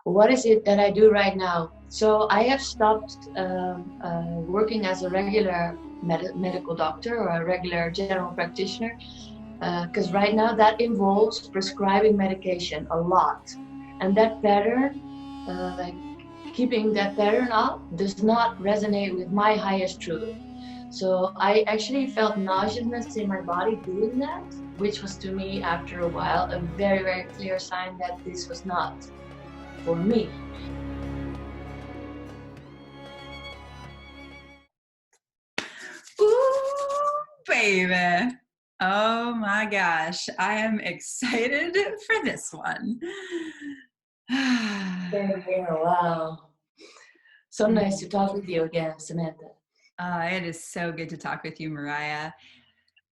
What is it that I do right now? So I have stopped working as a regular medical doctor or a regular general practitioner, because right now that involves prescribing medication a lot, and that pattern, like keeping that pattern up, does not resonate with my highest truth. So I actually felt nauseousness in my body doing that, which was to me after a while a very, very clear sign that this was not for me. Ooh, baby. Oh my gosh. I am excited for this one. Same here. Wow. So nice to talk with you again, Samantha. It is so good to talk with you, Mariah.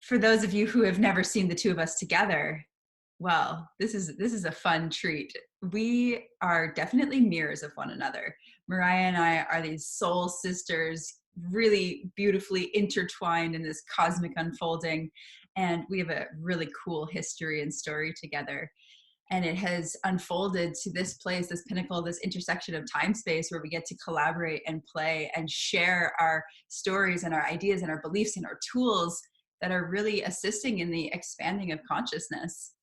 For those of you who have never seen the two of us together, well, this is a fun treat. We are definitely mirrors of one another. Mariah and I are these soul sisters, really beautifully intertwined in this cosmic unfolding, and we have a really cool history and story together. And it has unfolded to this place, this pinnacle, this intersection of time space where we get to collaborate and play and share our stories and our ideas and our beliefs and our tools that are really assisting in the expanding of consciousness.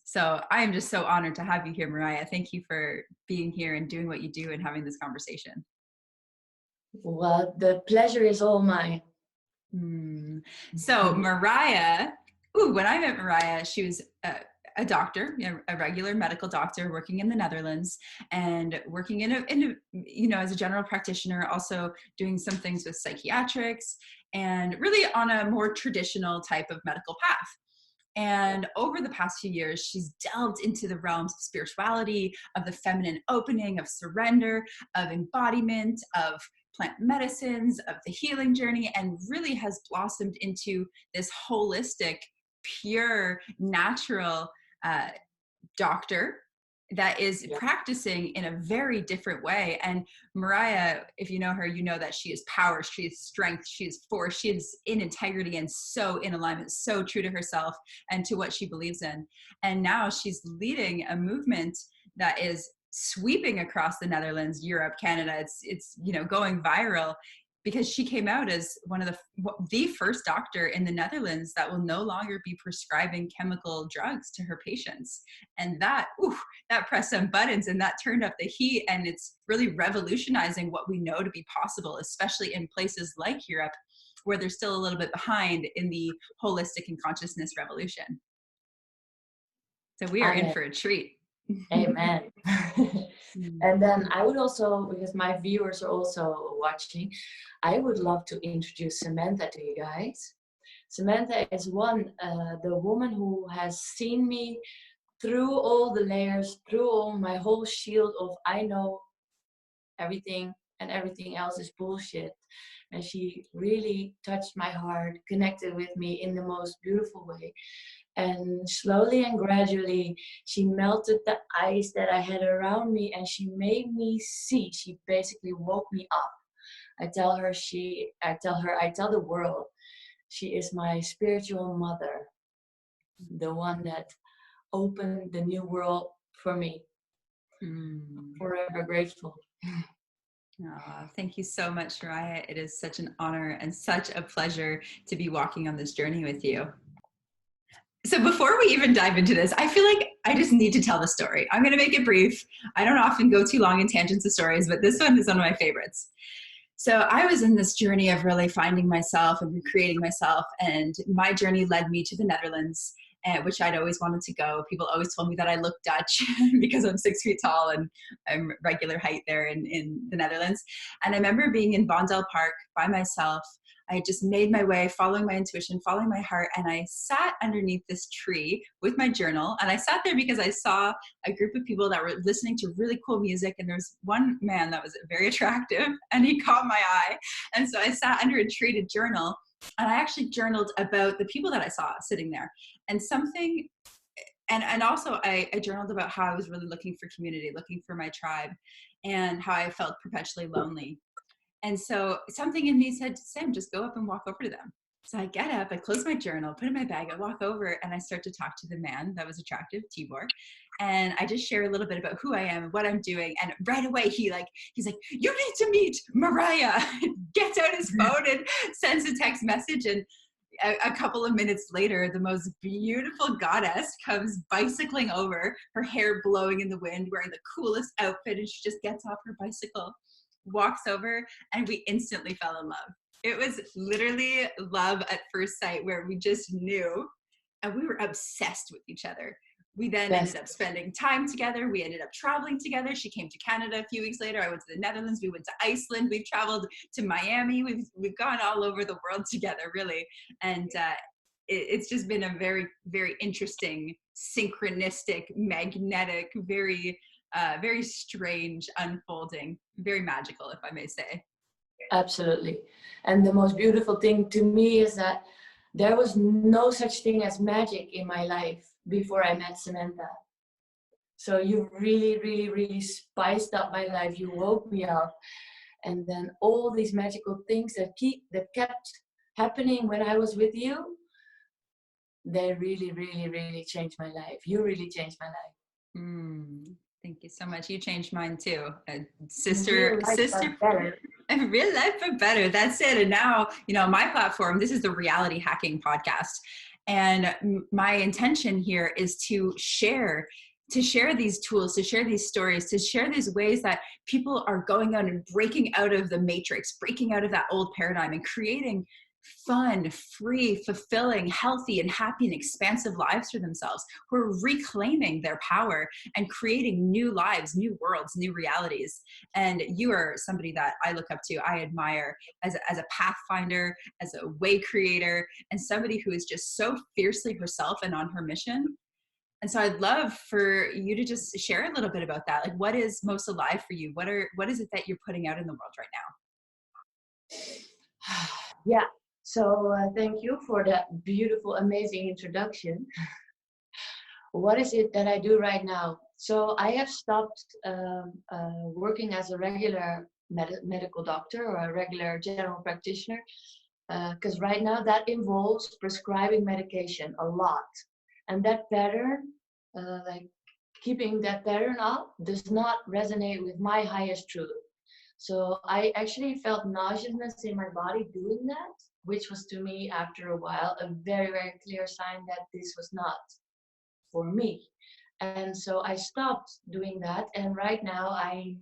So I am just so honored to have you here, Mariah. Thank you for being here and doing what you do and having this conversation. Well, the pleasure is all mine. So Mariah, when I met Mariah, she was a doctor, a regular medical doctor working in the Netherlands and working in a, as a general practitioner, also doing some things with psychiatrics and really on a more traditional type of medical path. And over the past few years, she's delved into the realms of spirituality, of the feminine opening, of surrender, of embodiment, of plant medicines, of the healing journey, and really has blossomed into this holistic, pure, natural doctor that is practicing in a very different way. And Mariah, if you know her, you know that she is power, she is strength, she is force, she is in integrity and so in alignment, so true to herself and to what she believes in. And now she's leading a movement that is sweeping across the Netherlands, Europe, Canada. It's going viral because she came out as one of the first doctor in the Netherlands that will no longer be prescribing chemical drugs to her patients. And that pressed some buttons and that turned up the heat, and it's really revolutionizing what we know to be possible, especially in places like Europe, where they're still a little bit behind in the holistic and consciousness revolution. So we are in for a treat. Amen. And then I would also, because my viewers are also watching, I would love to introduce Samantha to you guys. Samantha is the woman who has seen me through all the layers, through all my whole shield of I know everything and everything else is bullshit. And she really touched my heart, connected with me in the most beautiful way. And slowly and gradually, she melted the ice that I had around me and she made me see. She basically woke me up. I tell the world, she is my spiritual mother, the one that opened the new world for me. Forever grateful. Oh, thank you so much, Mariah. It is such an honor and such a pleasure to be walking on this journey with you. So before we even dive into this, I feel like I just need to tell the story. I'm going to make it brief. I don't often go too long in tangents of stories, but this one is one of my favorites. So I was in this journey of really finding myself and recreating myself, and my journey led me to the Netherlands, which I'd always wanted to go. People always told me that I look Dutch because I'm 6 feet tall and I'm regular height there in the Netherlands. And I remember being in Vondel Park by myself. I just made my way, following my intuition, following my heart, and I sat underneath this tree with my journal. And I sat there because I saw a group of people that were listening to really cool music, and there was one man that was very attractive, and he caught my eye. And so I sat under a tree to journal, and I actually journaled about the people that I saw sitting there. And something, and also I journaled about how I was really looking for community, looking for my tribe, and how I felt perpetually lonely. And so something in me said, Sam, just go up and walk over to them. So I get up, I close my journal, put it in my bag, I walk over and I start to talk to the man that was attractive, Tibor. And I just share a little bit about who I am and what I'm doing. And right away, he's like, you need to meet Mariah. Gets out his phone and sends a text message. And a couple of minutes later, the most beautiful goddess comes bicycling over, her hair blowing in the wind, wearing the coolest outfit. And she just gets off her bicycle, walks over, and we instantly fell in love. It was literally love at first sight, where we just knew and we were obsessed with each other. We then ended up spending time together. We ended up traveling together. She came to Canada a few weeks later. I went to the Netherlands. We went to Iceland. We've traveled to Miami. We've gone all over the world together, really. And it's just been a very, very interesting, synchronistic, magnetic, very, very strange unfolding, very magical, if I may say. Absolutely. And the most beautiful thing to me is that there was no such thing as magic in my life before I met Samantha. So you really, really, really spiced up my life. You woke me up. And then all these magical things that kept happening when I was with you, they really, really, really changed my life. You really changed my life. Thank you so much. You changed mine too. Sister. Real life but better. That's it. And now, my platform, this is the Reality Hacking Podcast. And my intention here is to share these tools, to share these stories, to share these ways that people are going out and breaking out of the matrix, breaking out of that old paradigm and creating fun, free, fulfilling, healthy, and happy and expansive lives for themselves, who are reclaiming their power and creating new lives, new worlds, new realities. And you are somebody that I look up to, I admire as a pathfinder, as a way creator, and somebody who is just so fiercely herself and on her mission. And so I'd love for you to just share a little bit about that. Like, what is most alive for you? What is it that you're putting out in the world right now? Yeah. So thank you for that beautiful, amazing introduction. What is it that I do right now? So I have stopped working as a regular medical doctor or a regular general practitioner, because right now that involves prescribing medication a lot. And that pattern, like keeping that pattern up, does not resonate with my highest truth. So I actually felt nauseousness in my body doing that, which was to me, after a while, a very, very clear sign that this was not for me. And so I stopped doing that. And right now I'm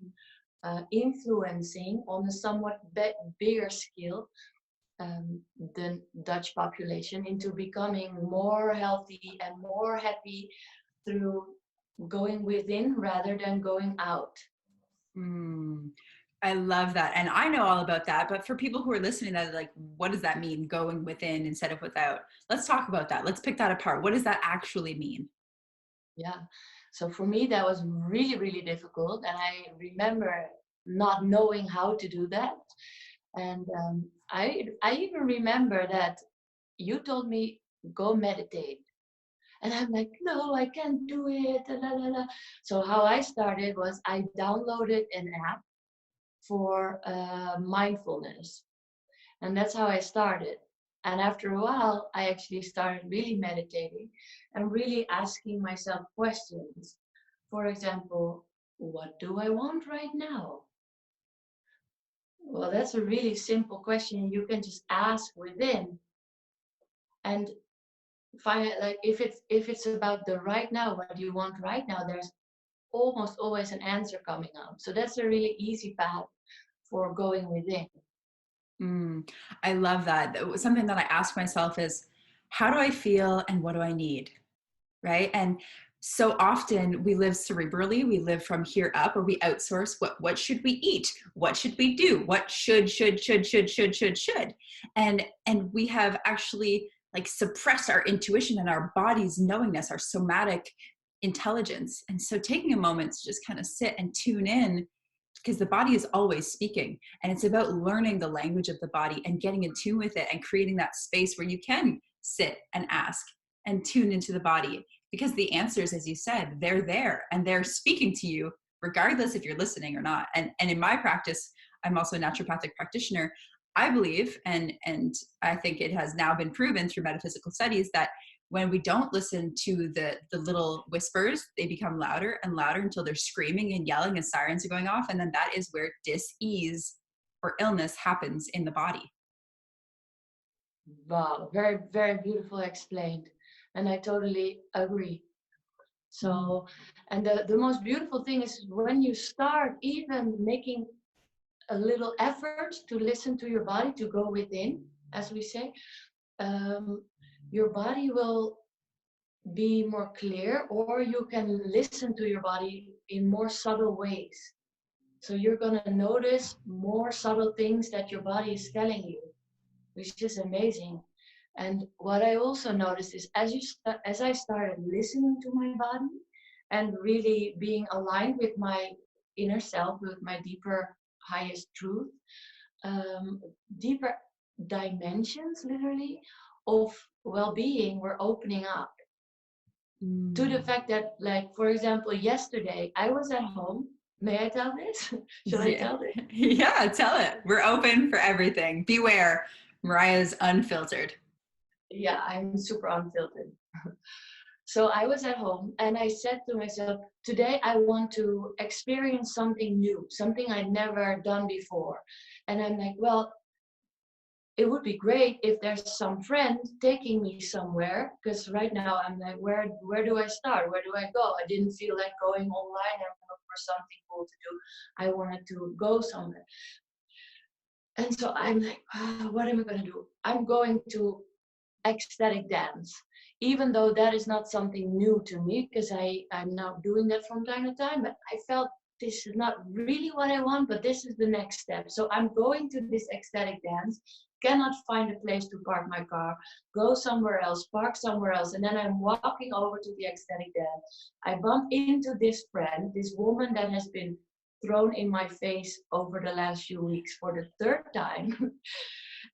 influencing on a somewhat bigger scale the Dutch population into becoming more healthy and more happy through going within rather than going out. I love that. And I know all about that. But for people who are listening, that are like, what does that mean, going within instead of without? Let's talk about that. Let's pick that apart. What does that actually mean? Yeah. So for me, that was really, really difficult. And I remember not knowing how to do that. And I even remember that you told me, go meditate. And I'm like, no, I can't do it. La, la, la. So how I started was I downloaded an app for mindfulness. And that's how I started. And after a while, I actually started really meditating and really asking myself questions. For example, what do I want right now? Well, that's a really simple question you can just ask within. And find, like, if it's about the right now, what do you want right now, there's almost always an answer coming up. So that's a really easy path for going within. I love that. Something that I ask myself is, how do I feel and what do I need? Right? And so often we live cerebrally, we live from here up, or we outsource what should we eat? What should we do? What should. And we have actually like suppressed our intuition and our body's knowingness, our somatic intelligence. And so taking a moment to just kind of sit and tune in, because the body is always speaking, and it's about learning the language of the body and getting in tune with it and creating that space where you can sit and ask and tune into the body, because the answers, as you said, they're there and they're speaking to you regardless if you're listening or not. And in my practice, I'm also a naturopathic practitioner. I believe, and I think it has now been proven through metaphysical studies, that when we don't listen to the little whispers, they become louder and louder until they're screaming and yelling and sirens are going off. And then that is where dis-ease or illness happens in the body. Wow, very, very beautiful explained. And I totally agree. So, and the most beautiful thing is when you start even making a little effort to listen to your body, to go within, as we say, your body will be more clear, or you can listen to your body in more subtle ways. So you're going to notice more subtle things that your body is telling you, which is amazing. And what I also noticed is as I started listening to my body and really being aligned with my inner self, with my deeper, highest truth, deeper dimensions, literally, of well-being were opening up. To the fact that, like, for example, yesterday I was at home. May I tell this? Should I tell this? Yeah, tell it. We're open for everything. Beware, Mariah's unfiltered. Yeah, I'm super unfiltered. So I was at home and I said to myself, today I want to experience something new, something I'd never done before. And I'm like, well, it would be great if there's some friend taking me somewhere, because right now I'm like, where do I start? Where do I go? I didn't feel like going online and look for something cool to do. I wanted to go somewhere. And so I'm like, what am I going to do? I'm going to ecstatic dance, even though that is not something new to me, because I'm now doing that from time to time, but I felt this is not really what I want, but this is the next step. So I'm going to this ecstatic dance, cannot find a place to park my car, go somewhere else, park somewhere else, and then I'm walking over to the ecstatic dance. I bump into this friend, this woman that has been thrown in my face over the last few weeks for the third time.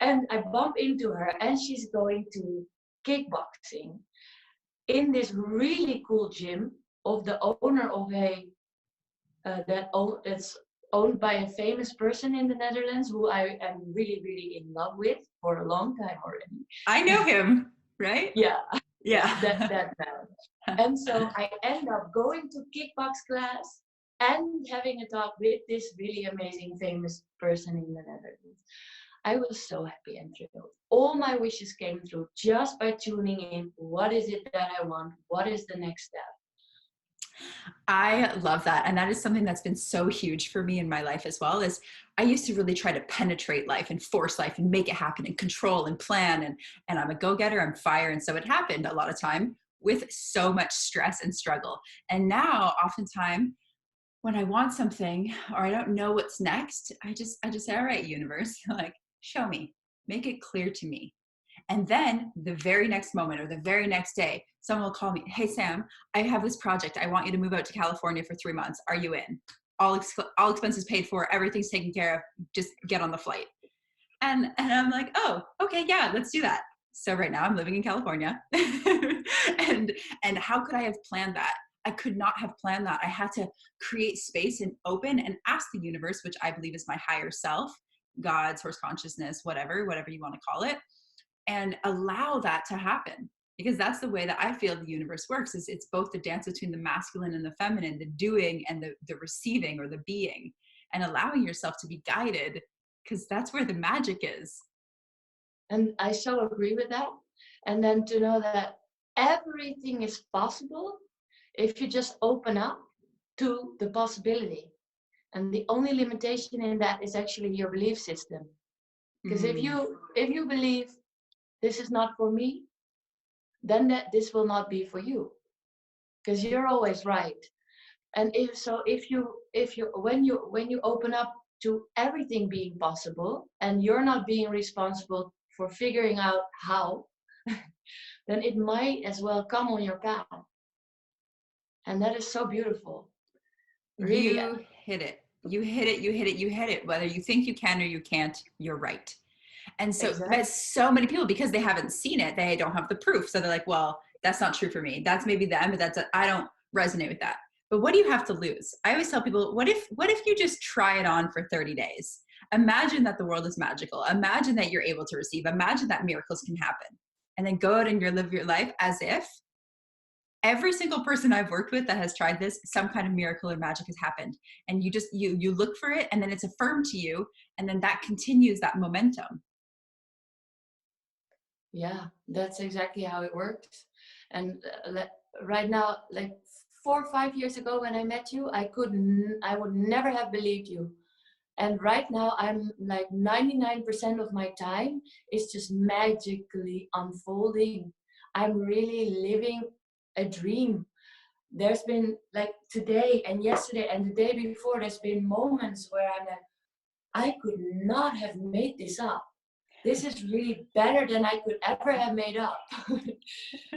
And I bump into her and she's going to kickboxing in this really cool gym of the owner of that's owned by a famous person in the Netherlands who I am really, really in love with for a long time already. I know him, right? Yeah. Yeah. that man. And so I end up going to kickbox class and having a talk with this really amazing famous person in the Netherlands. I was so happy and thrilled. All my wishes came through just by tuning in. What is it that I want? What is the next step? I love that. And that is something that's been so huge for me in my life as well. Is I used to really try to penetrate life and force life and make it happen and control and plan. And I'm a go-getter, I'm fire. And so it happened a lot of time with so much stress and struggle. And now oftentimes when I want something or I don't know what's next, I just say, all right, universe, like, show me, make it clear to me. And then the very next moment or the very next day, someone will call me, hey, Sam, I have this project. I want you to move out to California for 3 months. Are you in? All expenses paid for, everything's taken care of. Just get on the flight. And I'm like, oh, okay, yeah, let's do that. So right now I'm living in California. and how could I have planned that? I could not have planned that. I had to create space and open and ask the universe, which I believe is my higher self, God, source consciousness, whatever you want to call it, and allow that to happen. Because that's the way that I feel the universe works, is it's both the dance between the masculine and the feminine, the doing and the receiving or the being, and allowing yourself to be guided, because that's where the magic is. And I so agree with that. And then to know that everything is possible if you just open up to the possibility. And the only limitation in that is actually your belief system. Because if you believe this is not for me, then this will not be for you. Because you're always right. And when you open up to everything being possible and you're not being responsible for figuring out how, then it might as well come on your path. And that is so beautiful. Really. You hit it. You hit it. You hit it. You hit it. Whether you think you can or you can't, you're right. And so That's so many people, because they haven't seen it, they don't have the proof. So they're like, well, that's not true for me. That's maybe them, but I don't resonate with that. But what do you have to lose? I always tell people, what if you just try it on for 30 days? Imagine that the world is magical. Imagine that you're able to receive. Imagine that miracles can happen. And then go out and live your life as if every single person I've worked with that has tried this, some kind of miracle or magic has happened. And you just, you look for it, and then it's affirmed to you. And then that continues that momentum. Yeah, that's exactly how it works. And right now, like 4 or 5 years ago when I met you, I would never have believed you. And right now I'm like 99% of my time is just magically unfolding. I'm really living a dream. There's been like today and yesterday and the day before, there's been moments where I'm like, I could not have made this up. This is really better than I could ever have made up.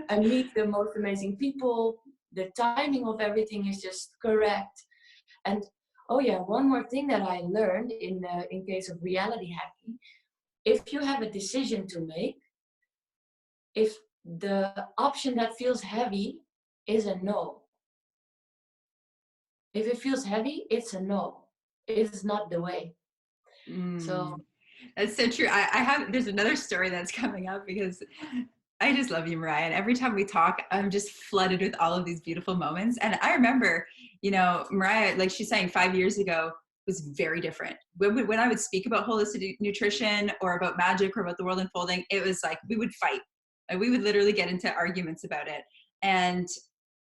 I meet the most amazing people. The timing of everything is just correct. And oh yeah, one more thing that I learned in case of reality hacking: if you have a decision to make, if the option that feels heavy is a no. If it feels heavy, it's a no. It's not the way. So That's so true. There's another story that's coming up because I just love you, Mariah. And every time we talk, I'm just flooded with all of these beautiful moments. And I remember, Mariah, like she's saying, 5 years ago was very different. When I would speak about holistic nutrition or about magic or about the world unfolding, it was like we would fight. Like we would literally get into arguments about it.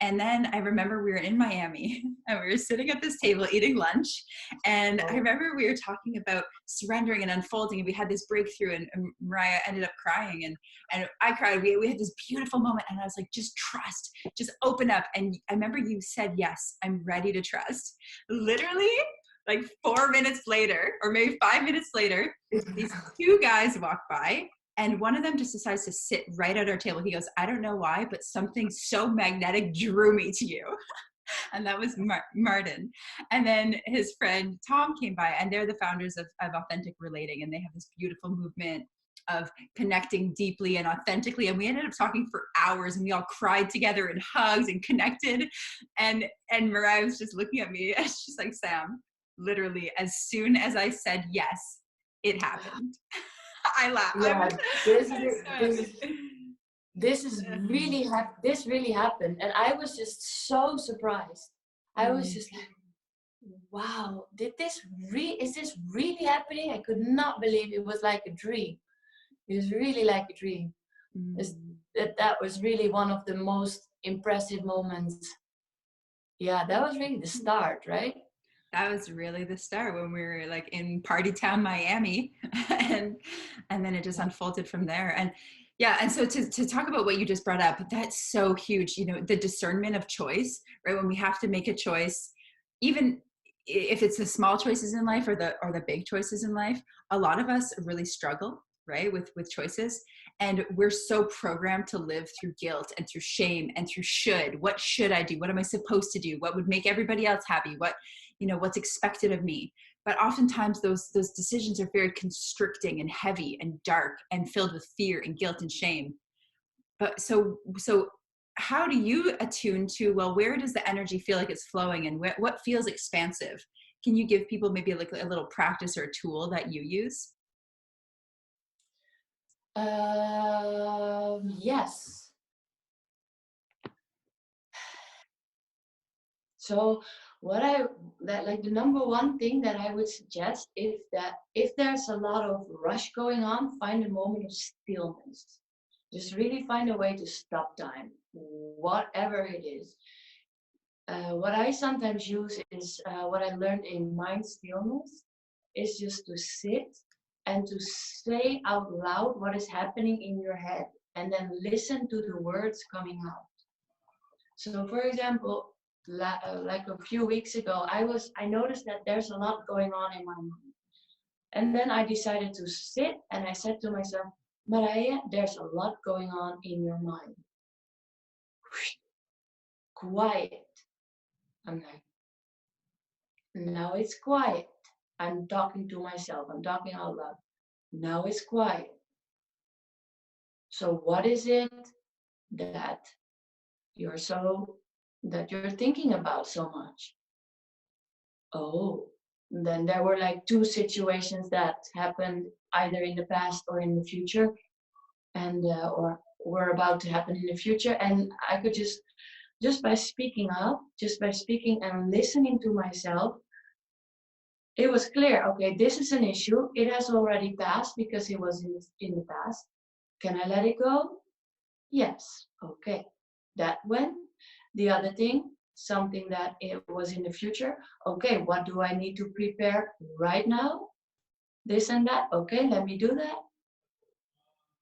And then I remember we were in Miami and we were sitting at this table eating lunch. And I remember we were talking about surrendering and unfolding, and we had this breakthrough, and Mariah ended up crying, and I cried. We had this beautiful moment, and I was like, just trust, just open up. And I remember you said, yes, I'm ready to trust. Literally, like 4 minutes later, or maybe 5 minutes later, these two guys walk by. And one of them just decides to sit right at our table. He goes, I don't know why, but something so magnetic drew me to you. And that was Martin. And then his friend Tom came by, and they're the founders of Authentic Relating. And they have this beautiful movement of connecting deeply and authentically. And we ended up talking for hours, and we all cried together and hugged and connected. And Mariah was just looking at me, and she's like, Sam, literally, as soon as I said yes, it happened. I laugh. Yeah, this really happened, and I was just so surprised. I was just like, wow, is this really happening? I could not believe it was like a dream. It was really like a dream. That was really one of the most impressive moments. Yeah, that was really the start, right? That was really the start when we were like in party town Miami, and then it just unfolded from there. And yeah, and so to talk about what you just brought up, that's so huge. The discernment of choice, right? When we have to make a choice, even if it's the small choices in life or the big choices in life, a lot of us really struggle, right, with choices. And we're so programmed to live through guilt and through shame and through should. What should I do? What am I supposed to do? What would make everybody else happy? What's expected of me? But oftentimes those decisions are very constricting and heavy and dark and filled with fear and guilt and shame. But so how do you attune to, well, where does the energy feel like it's flowing, and what feels expansive? Can you give people maybe like a little practice or a tool that you use? Yes. So the number one thing that I would suggest is that if there's a lot of rush going on, find a moment of stillness. Just really find a way to stop time, whatever it is. What I sometimes use is what I learned in mind stillness is just to sit and to say out loud what is happening in your head, and then listen to the words coming out. So for example, like a few weeks ago, I noticed that there's a lot going on in my mind. And then I decided to sit, and I said to myself, Mariah, there's a lot going on in your mind. Quiet. I'm like, now it's quiet. I'm talking to myself. I'm talking out loud. Now it's quiet. So what is it that you're thinking about so much? Oh, then there were like two situations that happened either in the past or in the future, and or were about to happen in the future. And I could just by speaking up, just by speaking and listening to myself, it was clear, okay, this is an issue. It has already passed because it was in the past. Can I let it go? Yes. Okay. That went. The other thing, something that it was in the future. Okay, what do I need to prepare right now? This and that. Okay, let me do that.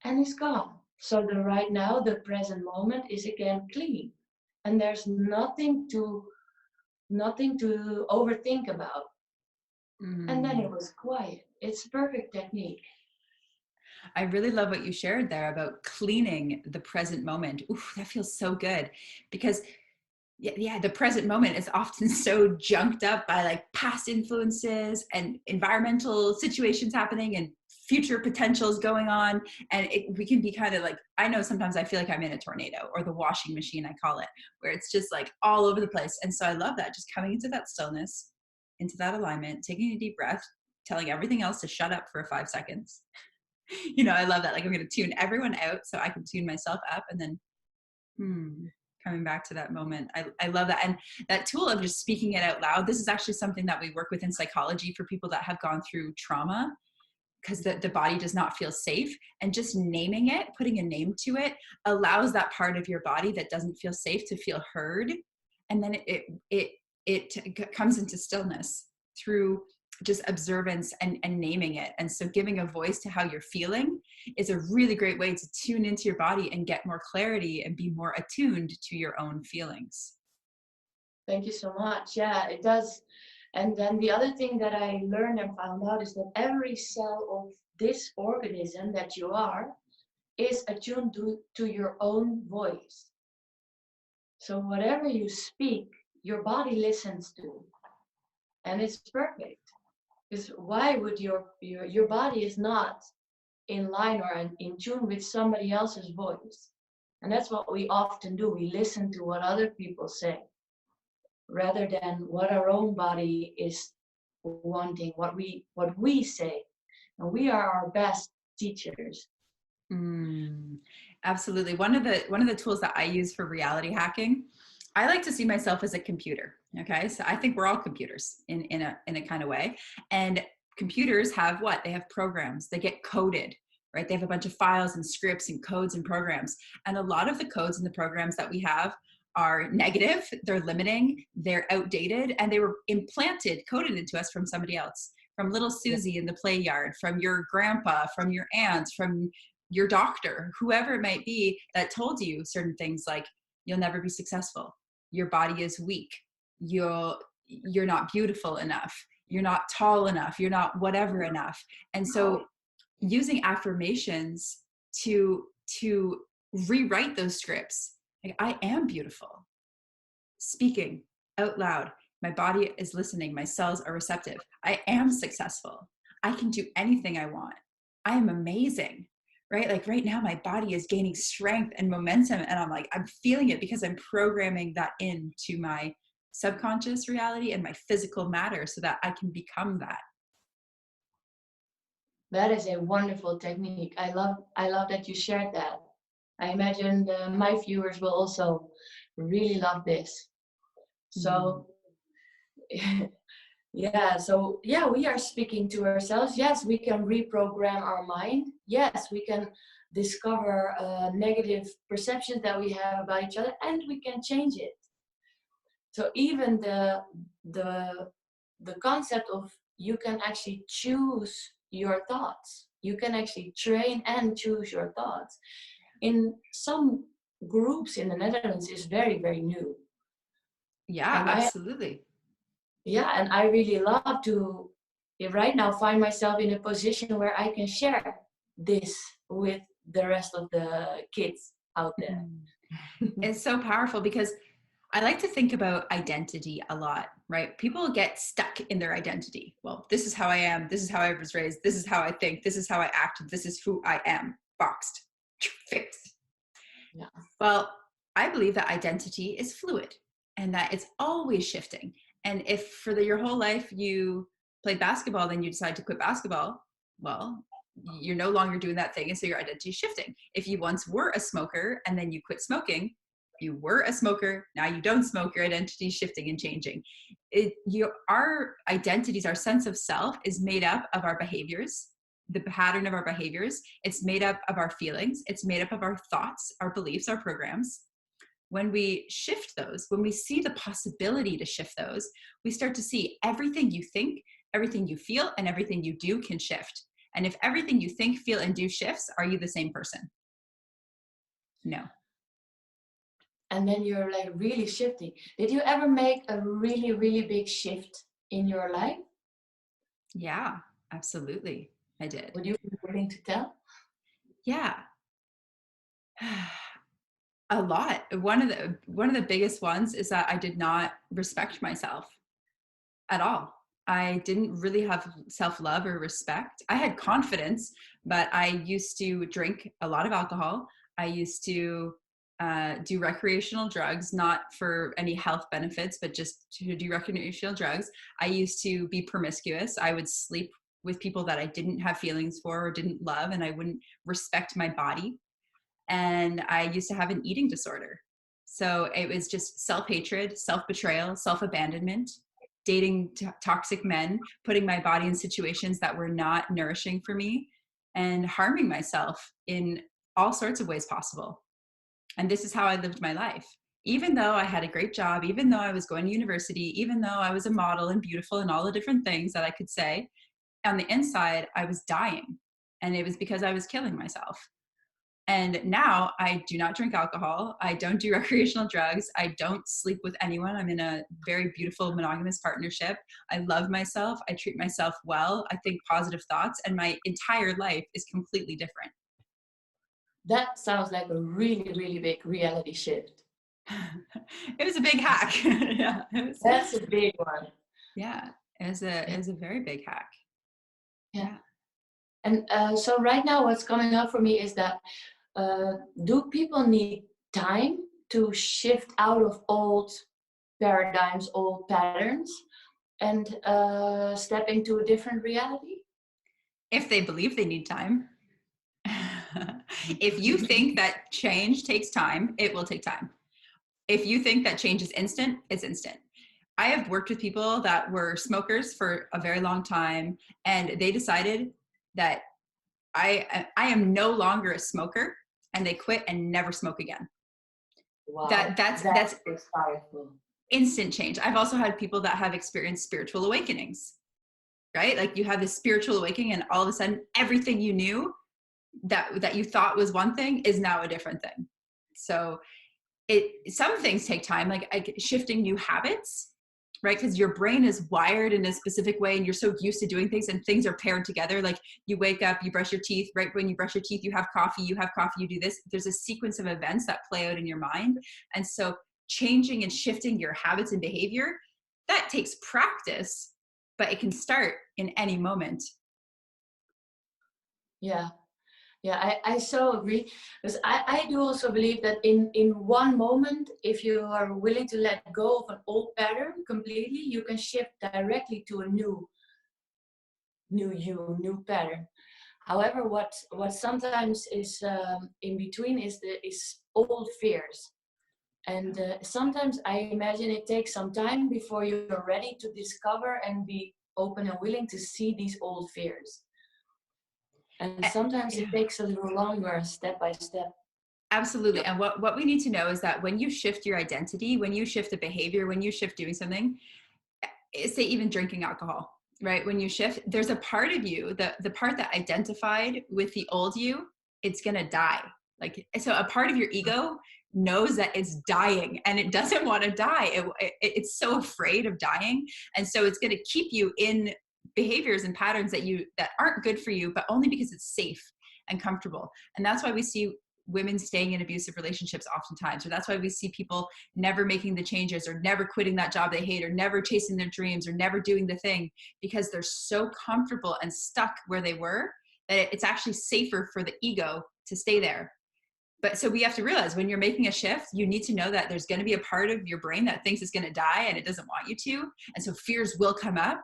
And it's gone. So the right now, the present moment is again clean. And there's nothing to overthink about. And then it was quiet. It's perfect technique. I really love what you shared there about cleaning the present moment. Oof, that feels so good, because yeah, the present moment is often so junked up by like past influences and environmental situations happening and future potentials going on. And we can be kind of like, I know sometimes I feel like I'm in a tornado, or the washing machine, I call it, where it's just like all over the place. And so I love that, just coming into that stillness, into that alignment, taking a deep breath, telling everything else to shut up for 5 seconds. I love that. Like, I'm going to tune everyone out so I can tune myself up, and then coming back to that moment. I love that. And that tool of just speaking it out loud, this is actually something that we work with in psychology for people that have gone through trauma, because the body does not feel safe. And just naming it, putting a name to it, allows that part of your body that doesn't feel safe to feel heard. And then it comes into stillness through just observance and naming it. And so giving a voice to how you're feeling is a really great way to tune into your body and get more clarity and be more attuned to your own feelings. Thank you so much. Yeah, it does. And then the other thing that I learned and found out is that every cell of this organism that you are is attuned to your own voice. So whatever you speak, your body listens to. And it's perfect. Because why would your body is not in line or in tune with somebody else's voice? And that's what we often do. We listen to what other people say rather than what our own body is wanting, what we say. And we are our best teachers. Absolutely. One of the tools that I use for reality hacking, I like to see myself as a computer. Okay. So I think we're all computers in a kind of way. And computers have what? They have programs. They get coded, right? They have a bunch of files and scripts and codes and programs. And a lot of the codes and the programs that we have are negative, they're limiting, they're outdated, and they were coded into us from somebody else, from little Susie in the play yard, from your grandpa, from your aunt, from your doctor, whoever it might be, that told you certain things like, you'll never be successful, your body is weak, you're not beautiful enough, you're not tall enough, you're not whatever enough. And so using affirmations to rewrite those scripts, like, I am beautiful, speaking out loud, my body is listening, my cells are receptive, I am successful, I can do anything I want, I am amazing, right? Like right now my body is gaining strength and momentum, and I'm feeling it because I'm programming that into my subconscious reality and my physical matter so that I can become that. That is a wonderful technique. I love that you shared that. I imagine my viewers will also really love this. So, yeah, we are speaking to ourselves. Yes, we can reprogram our mind. Yes, we can discover negative perceptions that we have about each other, and we can change it. So even the concept of you can actually choose your thoughts. You can actually train and choose your thoughts. In some groups in the Netherlands is very, very new. Yeah, and absolutely. And I really love to right now find myself in a position where I can share this with the rest of the kids out there. It's so powerful because I like to think about identity a lot, right? People get stuck in their identity. Well, this is how I am. This is how I was raised. This is how I think. This is how I act. This is who I am. Boxed. Fixed. Yeah. Well, I believe that identity is fluid and that it's always shifting. And if for your whole life you played basketball, then you decide to quit basketball. Well, you're no longer doing that thing. And so your identity is shifting. If you once were a smoker and then you quit smoking, you were a smoker, now you don't smoke, your identity is shifting and changing. Our identities, our sense of self is made up of our behaviors, the pattern of our behaviors. It's made up of our feelings. It's made up of our thoughts, our beliefs, our programs. When we shift those, when we see the possibility to shift those, we start to see everything you think, everything you feel, and everything you do can shift. And if everything you think, feel, and do shifts, are you the same person? No. And then you're like really shifting. Did you ever make a really, really big shift in your life? Yeah, absolutely. I did. Would you be willing to tell? Yeah. A lot. One of the biggest ones is that I did not respect myself at all. I didn't really have self-love or respect. I had confidence, but I used to drink a lot of alcohol. I used to do recreational drugs, not for any health benefits, but just to do recreational drugs. I used to be promiscuous. I would sleep with people that I didn't have feelings for or didn't love, and I wouldn't respect my body. And I used to have an eating disorder. So it was just self-hatred, self-betrayal, self-abandonment, dating toxic men, putting my body in situations that were not nourishing for me, and harming myself in all sorts of ways possible. And this is how I lived my life. Even though I had a great job, even though I was going to university, even though I was a model and beautiful and all the different things that I could say, on the inside, I was dying. And it was because I was killing myself. And now I do not drink alcohol. I don't do recreational drugs. I don't sleep with anyone. I'm in a very beautiful monogamous partnership. I love myself. I treat myself well. I think positive thoughts, and my entire life is completely different. That sounds like a really, really big reality shift. It was a big hack. Yeah, that's a big one. Yeah, it was a very big hack. Yeah. And so right now what's coming up for me is that do people need time to shift out of old paradigms, old patterns, and step into a different reality? If they believe they need time. If you think that change takes time, it will take time. If you think that change is instant, it's instant. I have worked with people that were smokers for a very long time, and they decided that I am no longer a smoker, and they quit and never smoke again. Wow, that's powerful. Instant change. I've also had people that have experienced spiritual awakenings, right? Like you have this spiritual awakening, and all of a sudden everything you knew that you thought was one thing is now a different thing. So some things take time, like shifting new habits, right? Because your brain is wired in a specific way, and you're so used to doing things, and things are paired together. Like you wake up, you brush your teeth, right when you brush your teeth, you have coffee, you do this. There's a sequence of events that play out in your mind. And so changing and shifting your habits and behavior, that takes practice, but it can start in any moment. Yeah. Yeah, I so agree, because I do also believe that in one moment, if you are willing to let go of an old pattern completely, you can shift directly to a new pattern. However, what sometimes is in between is old fears, and sometimes I imagine it takes some time before you're ready to discover and be open and willing to see these old fears. And sometimes it takes a little longer, step by step. Absolutely. And what we need to know is that when you shift your identity, when you shift a behavior, when you shift doing something, say even drinking alcohol, right? When you shift, there's a part of you, the part that identified with the old you, it's going to die. Like, so a part of your ego knows that it's dying, and it doesn't want to die. It's so afraid of dying. And so it's going to keep you in behaviors and patterns that aren't good for you, but only because it's safe and comfortable. And that's why we see women staying in abusive relationships oftentimes, or that's why we see people never making the changes, or never quitting that job they hate, or never chasing their dreams, or never doing the thing, because they're so comfortable and stuck where they were that it's actually safer for the ego to stay there. But so we have to realize when you're making a shift, you need to know that there's going to be a part of your brain that thinks it's going to die and it doesn't want you to. And so fears will come up.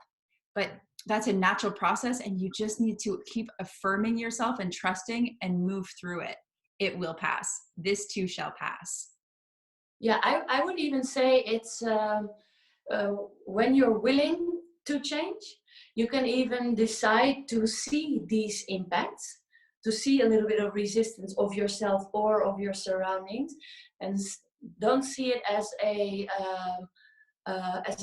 But that's a natural process, and you just need to keep affirming yourself and trusting and move through it. It will pass. This too shall pass. Yeah, I would even say it's when you're willing to change, you can even decide to see these impacts, to see a little bit of resistance of yourself or of your surroundings, and don't see it as a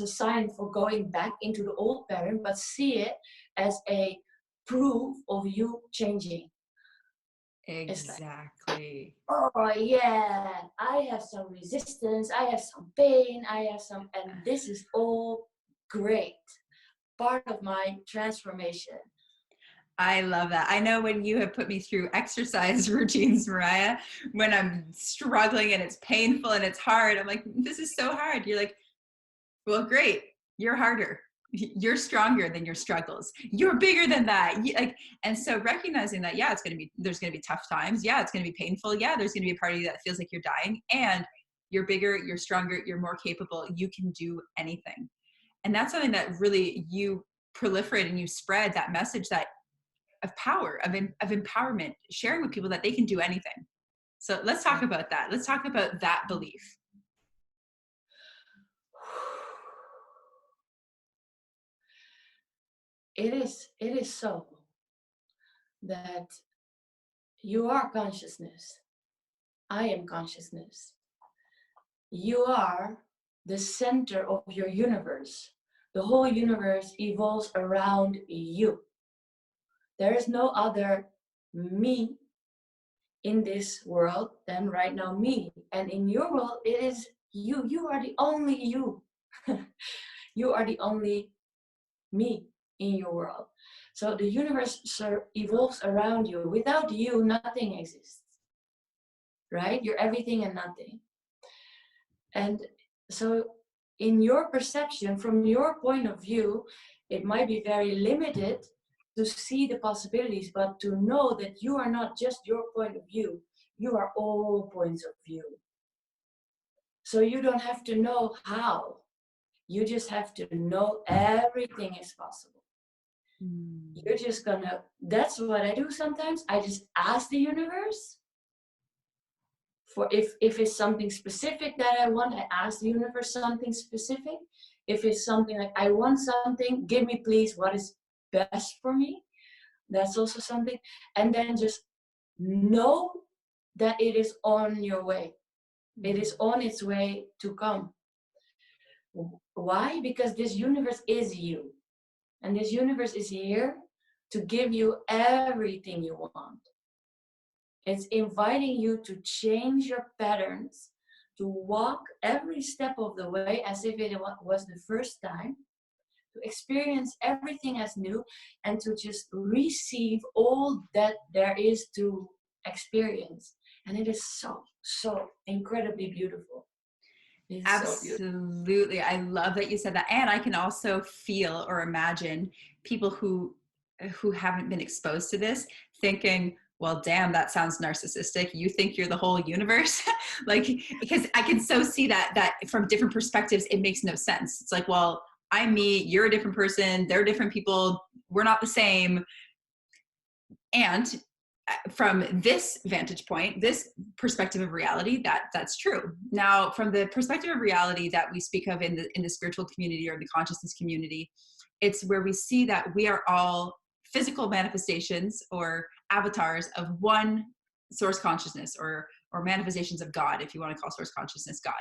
sign for going back into the old pattern, but see it as a proof of you changing. Exactly. Like, oh yeah, I have some resistance, I have some pain, and this is all great. Part of my transformation. I love that. I know when you have put me through exercise routines, Mariah, when I'm struggling and it's painful and it's hard, I'm like, this is so hard. You're like, well, great. You're harder. You're stronger than your struggles. You're bigger than that. And so recognizing that, yeah, there's going to be tough times. Yeah, it's going to be painful. Yeah, there's going to be a part of you that feels like you're dying, and you're bigger, you're stronger, you're more capable. You can do anything. And that's something that really you proliferate and you spread that message of power, of empowerment, sharing with people that they can do anything. So let's talk about that. Let's talk about that belief. It is so that you are consciousness. I am consciousness. You are the center of your universe. The whole universe evolves around you. There is no other me in this world than right now me. And in your world, it is you. You are the only you. You are the only me in your world. So the universe evolves around you. Without you, nothing exists. Right? You're everything and nothing. And so in your perception, from your point of view, it might be very limited to see the possibilities, but to know that you are not just your point of view, you are all points of view. So you don't have to know how, you just have to know everything is possible. You're just gonna, that's what I do sometimes. I just ask the universe for if it's something specific that I want, I ask the universe something specific. If it's something like, I want something, give me please what is best for me. That's also something. And then just know that it is on your way. It is on its way to come. Why? Because this universe is you. And this universe is here to give you everything you want. It's inviting you to change your patterns, to walk every step of the way as if it was the first time, to experience everything as new, and to just receive all that there is to experience. And it is so, so incredibly beautiful. It's Absolutely. So I love that you said that. And I can also feel or imagine people who haven't been exposed to this thinking, well, damn, that sounds narcissistic. You think you're the whole universe? Like, because I can so see that from different perspectives, it makes no sense. It's like, well, I'm me, you're a different person, they're different people, we're not the same. And from this vantage point, this perspective of reality, that's true. Now, from the perspective of reality that we speak of in the spiritual community or the consciousness community, it's where we see that we are all physical manifestations or avatars of one source consciousness or manifestations of God, if you want to call source consciousness God.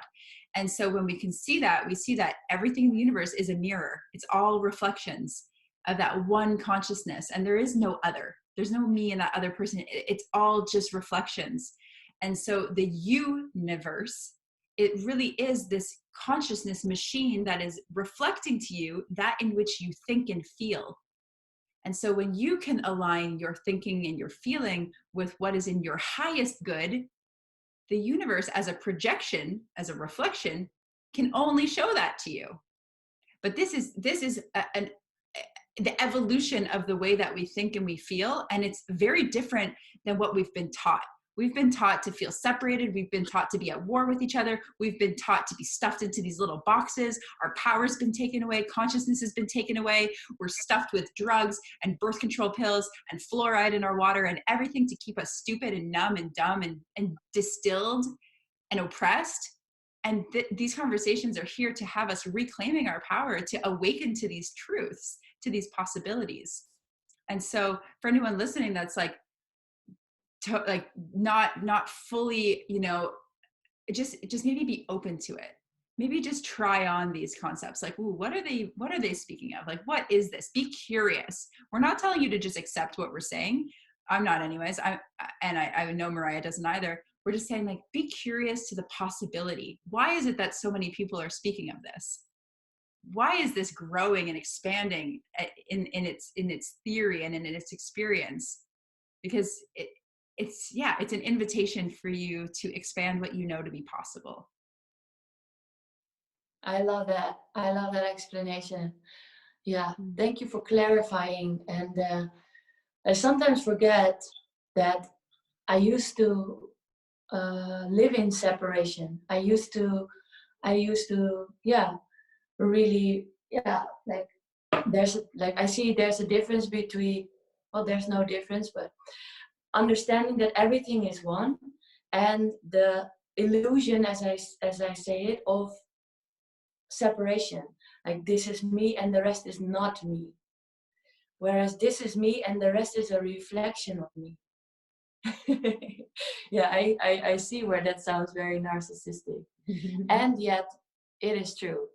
And so when we can see that, we see that everything in the universe is a mirror. It's all reflections of that one consciousness, and there is no other. There's no me and that other person. It's all just reflections. And so the universe, it really is this consciousness machine that is reflecting to you that in which you think and feel. And so when you can align your thinking and your feeling with what is in your highest good, the universe as a projection, as a reflection, can only show that to you. But this is the evolution of the way that we think and we feel. And it's very different than what we've been taught. We've been taught to feel separated. We've been taught to be at war with each other. We've been taught to be stuffed into these little boxes. Our power's been taken away. Consciousness has been taken away. We're stuffed with drugs and birth control pills and fluoride in our water and everything to keep us stupid and numb and dumb and distilled and oppressed. And these conversations are here to have us reclaiming our power, to awaken to these truths, to these possibilities. And so for anyone listening that's like, not fully, just maybe be open to it. Maybe just try on these concepts. Like, ooh, what are they speaking of? Like, what is this? Be curious. We're not telling you to just accept what we're saying. I'm not anyways. I know Mariah doesn't either. We're just saying, like, be curious to the possibility. Why is it that so many people are speaking of this? Why is this growing and expanding in its theory and in its experience? Because it's an invitation for you to expand what you know to be possible. I love that. I love that explanation. Yeah, thank you for clarifying. And I sometimes forget that I used to live in separation. I used to, really, like I see there's a difference between, well, there's no difference, but understanding that everything is one, and the illusion, as I say it, of separation. Like, this is me and the rest is not me. Whereas this is me and the rest is a reflection of me. Yeah, I see where that sounds very narcissistic. And yet it is true.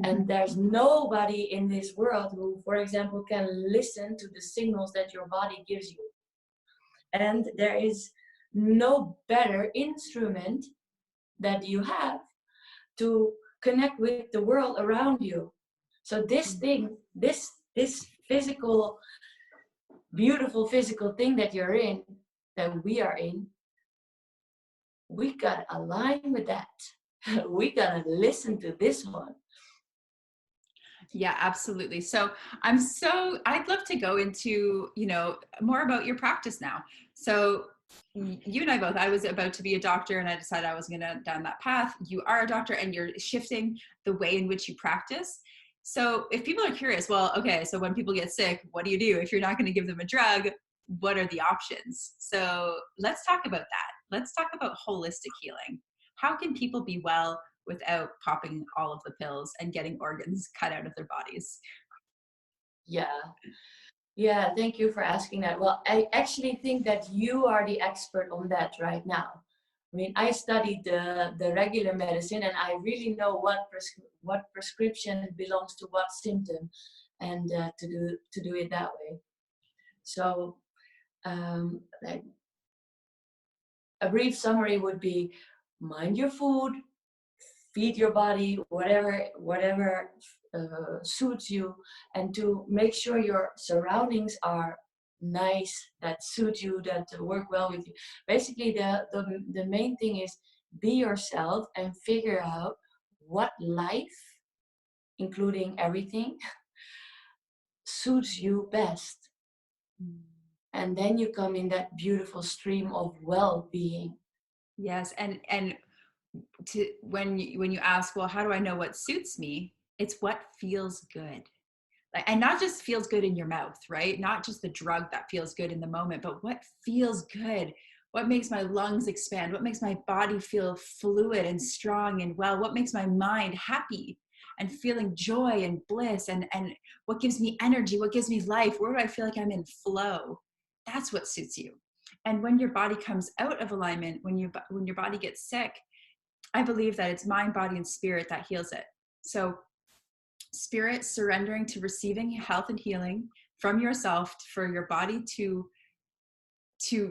And there's nobody in this world who, for example, can listen to the signals that your body gives you. And there is no better instrument that you have to connect with the world around you. So this thing, this physical, beautiful physical thing that you're in, that we are in, we gotta align with that. We gotta listen to this one. Yeah, absolutely. So I'd love to go into, more about your practice now. So you and I both, I was about to be a doctor and I decided I was going to down that path. You are a doctor and you're shifting the way in which you practice. So if people are curious, well, okay, so when people get sick, what do you do? If you're not going to give them a drug, what are the options? So let's talk about that. Let's talk about holistic healing. How can people be well without popping all of the pills and getting organs cut out of their bodies? Yeah, thank you for asking that. Well, I actually think that you are the expert on that right now. I mean, I studied the regular medicine and I really know what prescription belongs to what symptom, and to do it that way. So like, a brief summary would be: mind your food, feed your body, whatever suits you, and to make sure your surroundings are nice, that suit you, that work well with you. Basically, the main thing is be yourself and figure out what life, including everything, suits you best. And then you come in that beautiful stream of well-being. Yes, and when you ask, well, how do I know what suits me? It's what feels good. And not just feels good in your mouth, right? Not just the drug that feels good in the moment, but what feels good. What makes my lungs expand? What makes my body feel fluid and strong and well? What makes my mind happy and feeling joy and bliss? And what gives me energy? What gives me life? Where do I feel like I'm in flow? That's what suits you. And when your body comes out of alignment, when your body gets sick, I believe that it's mind, body, and spirit that heals it. So spirit surrendering to receiving health and healing from yourself, for your body to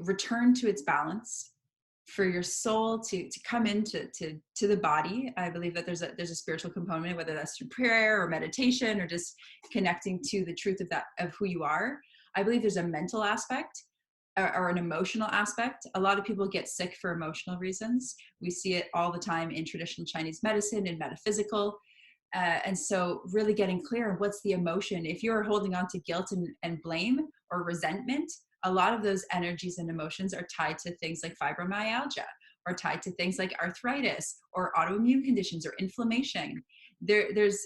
return to its balance, for your soul to come into the body. I believe that there's a spiritual component, whether that's through prayer or meditation or just connecting to the truth of who you are. I believe there's a mental aspect or an emotional aspect. A lot of people get sick for emotional reasons. We see it all the time in traditional Chinese medicine and metaphysical. And so really getting clear on what's the emotion. If you're holding on to guilt and blame or resentment a lot of those energies and emotions are tied to things like fibromyalgia, or tied to things like arthritis or autoimmune conditions or inflammation. There's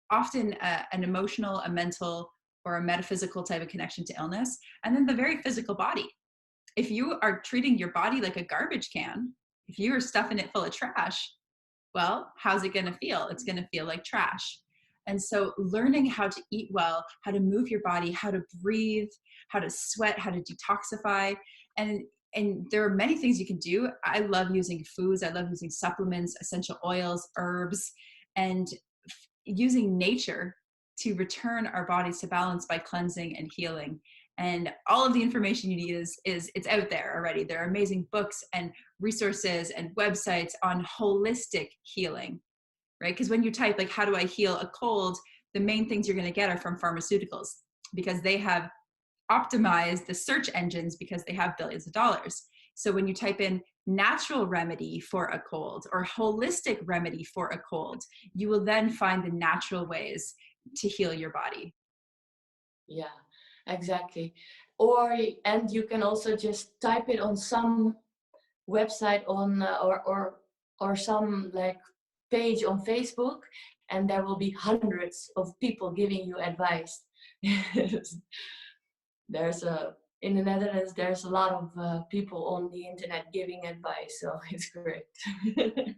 often an emotional, a mental, or a metaphysical type of connection to illness, and then the very physical body. If you are treating your body like a garbage can, if you are stuffing it full of trash, well, how's it going to feel? It's going to feel like trash. And so learning how to eat well, how to move your body, how to breathe, how to sweat, how to detoxify. And there are many things you can do. I love using foods. I love using supplements, essential oils, herbs, and using nature to return our bodies to balance by cleansing and healing. And all of the information you need is it's out there already. There are amazing books and resources and websites on holistic healing, right? Because when you type like, how do I heal a cold? The main things you're going to get are from pharmaceuticals, because they have optimized the search engines because they have billions of dollars. So when you type in natural remedy for a cold or holistic remedy for a cold, you will then find the natural ways to heal your body. Yeah, exactly. And you can also just type it on some website on or some like page on Facebook, and there will be hundreds of people giving you advice. In the Netherlands, there's a lot of people on the internet giving advice, so it's great.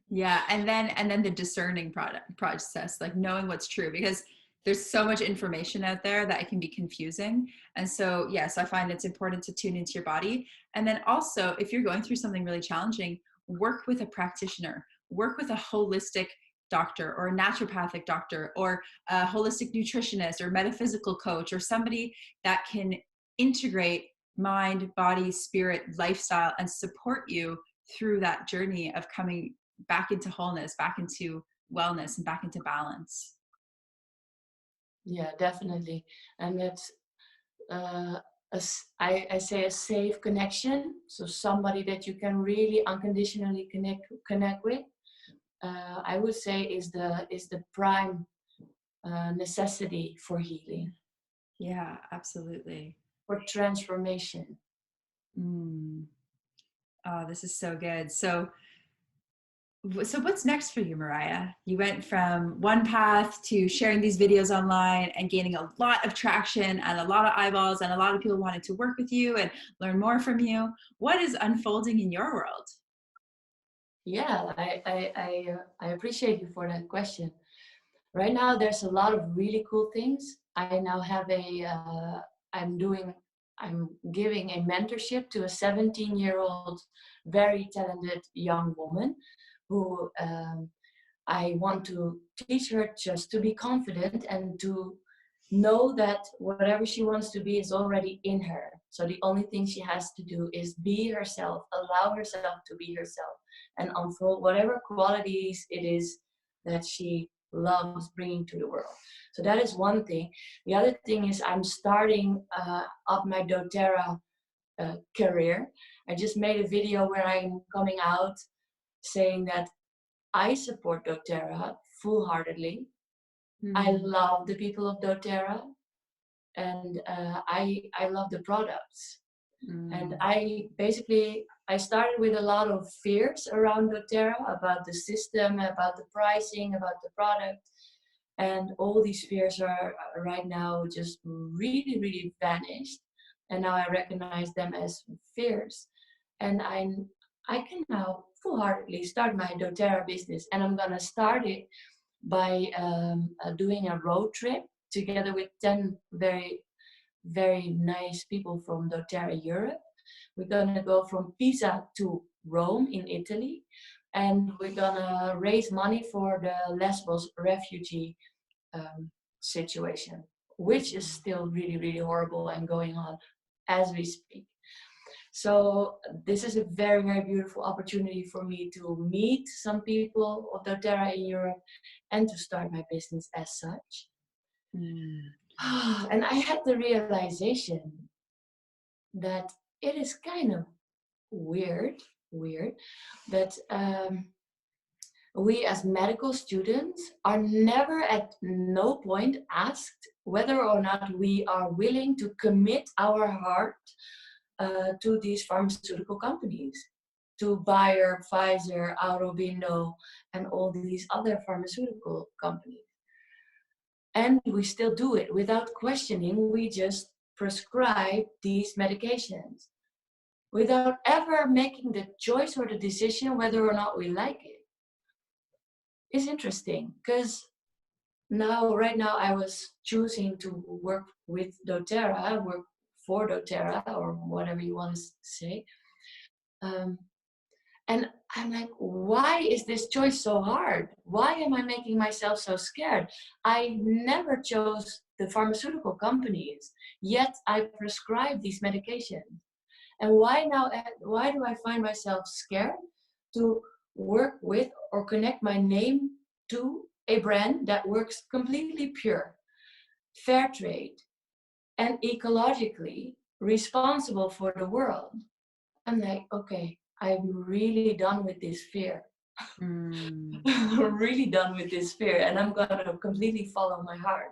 Yeah, and then the discerning process, like knowing what's true, because there's so much information out there that it can be confusing. And so, yes, I find it's important to tune into your body. And then also, if you're going through something really challenging, work with a practitioner, work with a holistic doctor or a naturopathic doctor or a holistic nutritionist or metaphysical coach, or somebody that can integrate mind, body, spirit, lifestyle, and support you through that journey of coming back into wholeness, back into wellness, and back into balance. Yeah, definitely. And that's I say a safe connection. So somebody that you can really unconditionally connect with. I would say is the prime necessity for healing. Yeah, absolutely. For transformation. Oh, this is so good. So what's next for you, Mariah? You went from one path to sharing these videos online and gaining a lot of traction and a lot of eyeballs, and a lot of people wanted to work with you and learn more from you. What is unfolding in your world? Yeah, I appreciate you for that question. Right now, there's a lot of really cool things. I now have I'm giving a mentorship to a 17-year-old, very talented young woman who I want to teach her just to be confident and to know that whatever she wants to be is already in her. So the only thing she has to do is be herself, allow herself to be herself, and unfold whatever qualities it is that she loves bringing to the world. So that is one thing. The other thing is I'm starting up my doTERRA career. I just made a video where I'm coming out saying that I support doTERRA full-heartedly. I love the people of doTERRA, and I love the products. And I started with a lot of fears around doTERRA, about the system, about the pricing, about the product. And all these fears are right now just really, really vanished. And now I recognize them as fears. And I can now full-heartedly start my doTERRA business. And I'm gonna start it by doing a road trip together with 10 very, very nice people from doTERRA Europe. We're gonna go from Pisa to Rome in Italy, and we're gonna raise money for the Lesbos refugee situation, which is still really, really horrible and going on as we speak. So this is a very, very beautiful opportunity for me to meet some people of doTERRA in Europe and to start my business as such. And I had the realization that it is kind of weird that we as medical students are never at no point asked whether or not we are willing to commit our heart to these pharmaceutical companies, to Bayer, Pfizer, Aurobindo, and all these other pharmaceutical companies. And we still do it without questioning. We just prescribe these medications without ever making the choice or the decision whether or not we like it. It's interesting because right now I was choosing to work with doTERRA, work for doTERRA, or whatever you want to say. And I'm like, why is this choice so hard? Why am I making myself so scared? I never chose the pharmaceutical companies, yet I prescribe these medications. And why do I find myself scared to work with or connect my name to a brand that works completely pure, fair trade, and ecologically responsible for the world? I'm like, okay, I'm really done with this fear. I'm really done with this fear, and I'm gonna completely follow my heart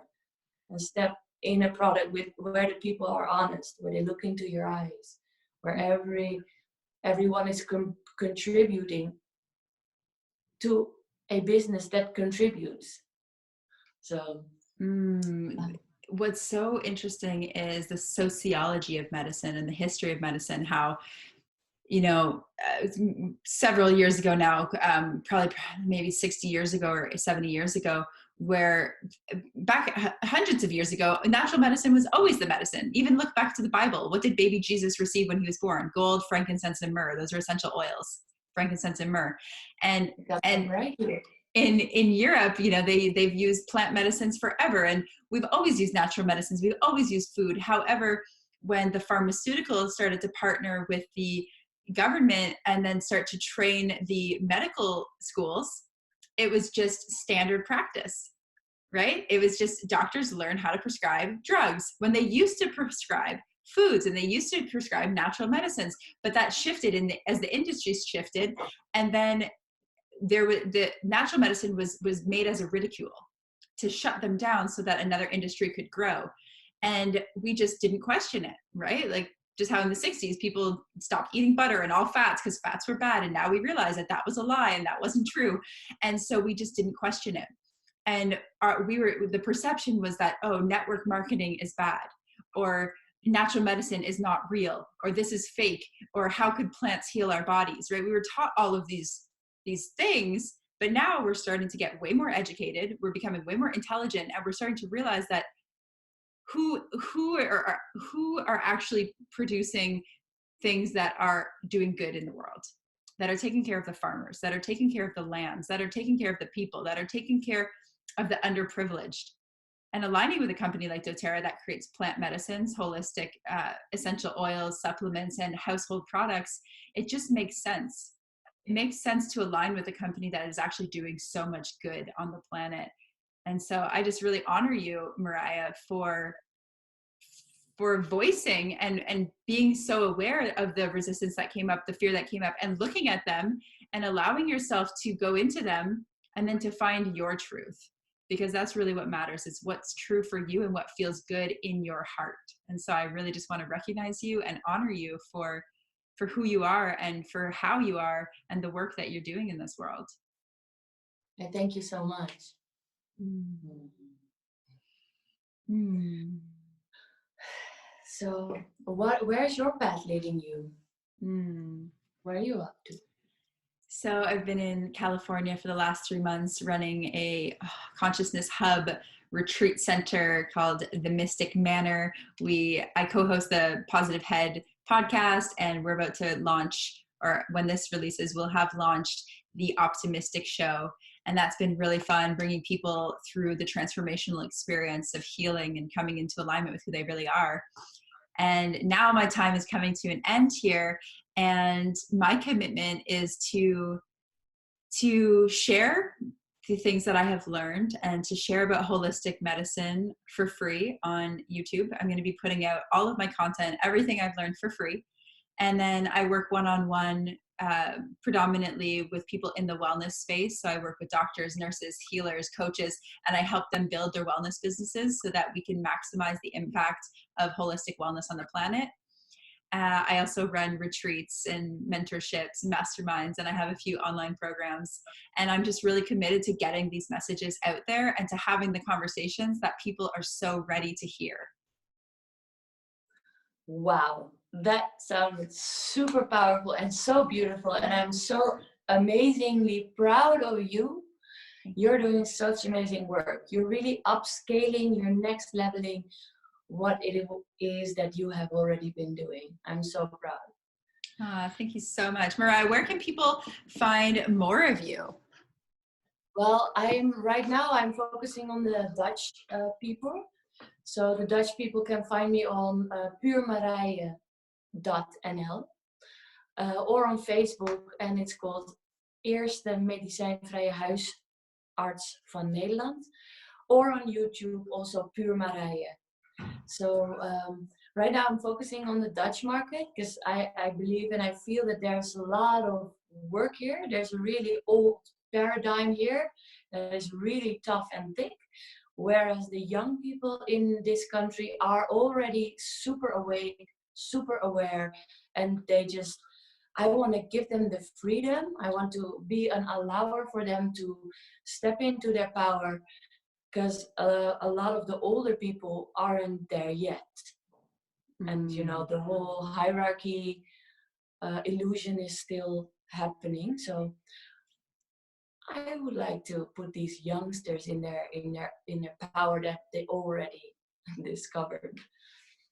and step in a product where the people are honest, where they look into your eyes, where everyone is contributing to a business that contributes. So what's so interesting is the sociology of medicine and the history of medicine, how, several years ago now, probably maybe 60 years ago or 70 years ago, where back hundreds of years ago, natural medicine was always the medicine. Even look back to the Bible. What did baby Jesus receive when he was born? Gold, frankincense, and myrrh. Those are essential oils, frankincense and myrrh. And right here. In Europe, they've used plant medicines forever, and we've always used natural medicines. We've always used food. However, when the pharmaceuticals started to partner with the government and then start to train the medical schools, it was just standard practice, right? It was just doctors learn how to prescribe drugs when they used to prescribe foods and they used to prescribe natural medicines. But that shifted as the industry shifted, and then the natural medicine was made as a ridicule to shut them down so that another industry could grow. And we just didn't question it, right? Like just how in the 60s people stopped eating butter and all fats because fats were bad. And now we realize that that was a lie and that wasn't true. And so we just didn't question it. And the perception was that, oh, network marketing is bad, or natural medicine is not real, or this is fake, or how could plants heal our bodies, right? We were taught all of these things, but now we're starting to get way more educated. We're becoming way more intelligent, and we're starting to realize that who are actually producing things that are doing good in the world, that are taking care of the farmers, that are taking care of the lands, that are taking care of the people, that are taking care of the underprivileged. And aligning with a company like doTERRA that creates plant medicines, holistic essential oils, supplements, and household products, it just makes sense. It makes sense to align with a company that is actually doing so much good on the planet. And so I just really honor you, Mariah, for voicing and being so aware of the resistance that came up, the fear that came up, and looking at them and allowing yourself to go into them and then to find your truth, because that's really what matters. It's what's true for you and what feels good in your heart. And so I really just want to recognize you and honor you for who you are and for how you are and the work that you're doing in this world. And thank you so much. So where's your path leading you? Where are you up to? So I've been in California for the last 3 months running a consciousness hub retreat center called The Mystic Manor. I co-host the Positive Head podcast, and we're about to launch, or when this releases, we'll have launched the Optimistic Show. And that's been really fun, bringing people through the transformational experience of healing and coming into alignment with who they really are. And now my time is coming to an end here. And my commitment is to share the things that I have learned and to share about holistic medicine for free on YouTube. I'm going to be putting out all of my content, everything I've learned for free. And then I work one-on-one predominantly with people in the wellness space. So I work with doctors, nurses, healers, coaches, and I help them build their wellness businesses so that we can maximize the impact of holistic wellness on the planet. I also run retreats and mentorships, masterminds, and I have a few online programs. And I'm just really committed to getting these messages out there and to having the conversations that people are so ready to hear. Wow, that sounded super powerful and so beautiful. And I'm so amazingly proud of you. You're doing such amazing work. You're really upscaling, you're next leveling what it is that you have already been doing. I'm so proud. Thank you so much. Mariah, where can people find more of you? Well, right now I'm focusing on the Dutch people. So the Dutch people can find me on puurmarije.nl or on Facebook, and it's called Eerste Medicijnvrije Huisarts van Nederland, or on YouTube also Puur Marije. So right now I'm focusing on the Dutch market because I believe and I feel that there's a lot of work here. There's a really old paradigm here that is really tough and thick, whereas the young people in this country are already super awake, super aware, and I want to give them the freedom. I want to be an allower for them to step into their power, because a lot of the older people aren't there yet. And the whole hierarchy illusion is still happening. So I would like to put these youngsters in their power that they already discovered.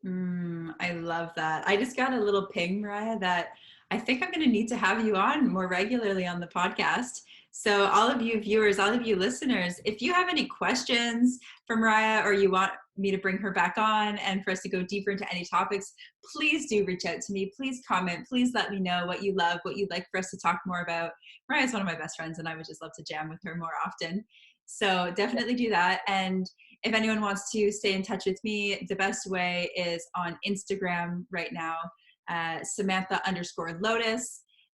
I love that. I just got a little ping, Mariah, that I think I'm going to need to have you on more regularly on the podcast. So all of you viewers, all of you listeners, if you have any questions for Mariah or you want me to bring her back on and for us to go deeper into any topics, please do reach out to me. Please comment. Please let me know what you love, what you'd like for us to talk more about. Mariah is one of my best friends and I would just love to jam with her more often. So definitely do that. And if anyone wants to stay in touch with me, the best way is on Instagram right now, Samantha_Lotus,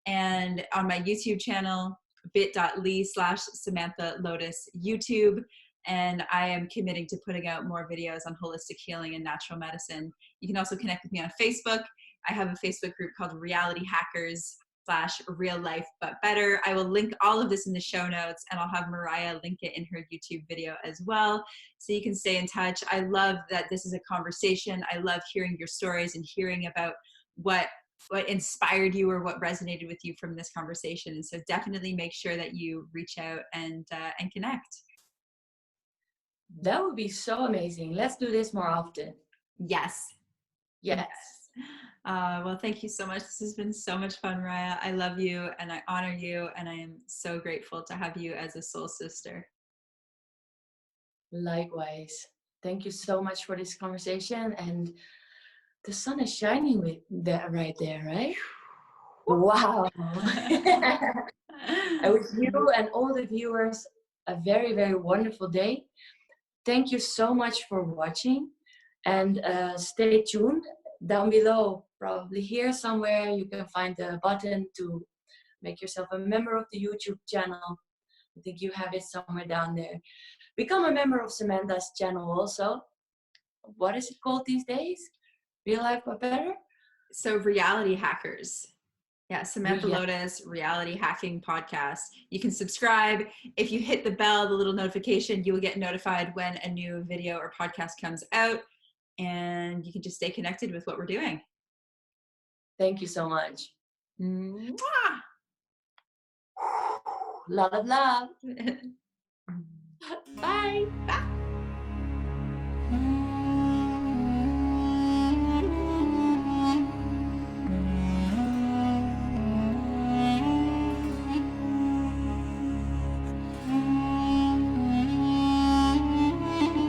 and on my YouTube channel, bit.ly/Samantha Lotus YouTube. And I am committing to putting out more videos on holistic healing and natural medicine. You can also connect with me on Facebook. I have a Facebook group called Reality Hackers /Real Life But Better. I will link all of this in the show notes, and I'll have Mariah link it in her YouTube video as well, so you can stay in touch. I love that this is a conversation. I love hearing your stories and hearing about what inspired you or what resonated with you from this conversation. And so definitely make sure that you reach out and connect. That would be so amazing. Let's do this more often. Yes. Well, thank you so much. This has been so much fun, Mariah. I love you and I honor you, and I am so grateful to have you as a soul sister. Likewise. Thank you so much for this conversation. And the sun is shining with that right there, right? Wow. I wish you and all the viewers a very, very wonderful day. Thank you so much for watching, and stay tuned. Down below, probably here somewhere, you can find the button to make yourself a member of the YouTube channel. I think you have it somewhere down there. Become a member of Samantha's channel also. What is it called these days? Real Life But Better? So Reality Hackers. Yeah, Samantha Lotus Reality Hacking Podcast. You can subscribe. If you hit the bell, the little notification, you will get notified when a new video or podcast comes out, and you can just stay connected with what we're doing. Thank you so much. Mwah! Love, love. Bye. Bye.